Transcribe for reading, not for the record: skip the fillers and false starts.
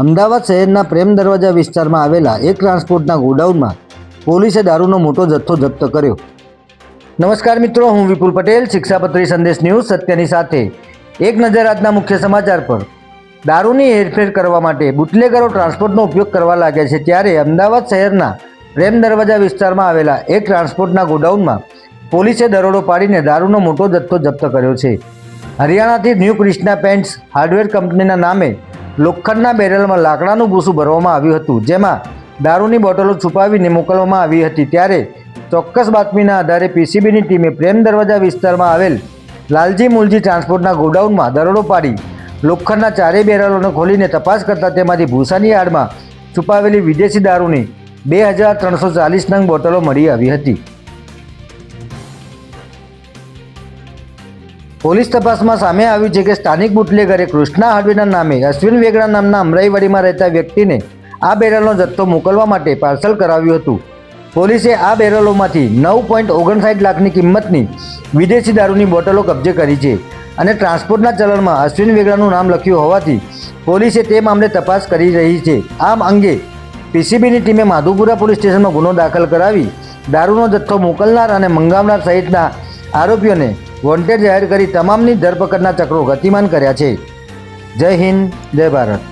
અમદાવાદ શહેરના પ્રેમ દરવાજા વિસ્તારમાં આવેલા એક ટ્રાન્સપોર્ટના ગોડાઉનમાં પોલીસે દારૂનો મોટો જથ્થો જપ્ત કર્યો. નમસ્કાર મિત્રો, હું વિપુલ પટેલ, શિક્ષાપત્રી સંદેશ ન્યૂઝ સત્યની સાથે. એક નજર આજના મુખ્ય સમાચાર પર. દારૂની હેરફેર કરવા માટે બુટલેગરો ટ્રાન્સપોર્ટનો ઉપયોગ કરવા લાગ્યા છે, ત્યારે અમદાવાદ શહેરના પ્રેમ દરવાજા વિસ્તારમાં આવેલા એક ટ્રાન્સપોર્ટના ગોડાઉનમાં પોલીસે દરોડો પાડીને દારૂનો મોટો જથ્થો જપ્ત કર્યો છે. હરિયાણાથી ન્યૂ ક્રિષ્ના પેન્ટ્સ હાર્ડવેર કંપનીના નામે લોખંડના બેરલમાં લાકડાનું ભૂસું ભરવામાં આવ્યું હતું, જેમાં દારૂની બોટલો છુપાવીને મોકલવામાં આવી હતી. ત્યારે ચોક્કસ બાતમીના આધારે પીસીબીની ટીમે પ્રેમ દરવાજા વિસ્તારમાં આવેલ લાલજી મુલજી ટ્રાન્સપોર્ટના ગોડાઉનમાં દરોડો પાડી લોખંડના ચારેય બેરલોને ખોલીને તપાસ કરતા તેમાંથી ભૂસાની આડમાં છુપાવેલી વિદેશી દારૂની 2340 નંગ બોટલો મળી આવી હતી. પોલીસ તપાસમાં સામે આવ્યું છે કે સ્થાનિક બુટલેગરે કૃષ્ણા હાર્ડવેરના નામે અશ્વિન વેગડા નામના અમરાઈવાડીમાં રહેતા વ્યક્તિને આ બેરલનો જથ્થો મોકલવા માટે પાર્સલ કરાવ્યું હતું. પોલીસે આ બેરલોમાંથી 9.59 લાખની કિંમતની વિદેશી દારૂની બોટલો કબજે કરી છે અને ટ્રાન્સપોર્ટના ચલણમાં અશ્વિન વેગડાનું નામ લખ્યું હોવાથી પોલીસે તે મામલે તપાસ કરી રહી છે. આ અંગે પીસીબીની ટીમે માધુપુરા પોલીસ સ્ટેશનમાં ગુનો દાખલ કરાવી દારૂનો જથ્થો મોકલનાર અને મંગાવનાર સહિતના આરોપીઓને વોન્ટેડ જાહેર કરી તમામની ધરપકડના ચક્રો ગતિમાન કર્યા છે. જય હિન્દ, જય ભારત.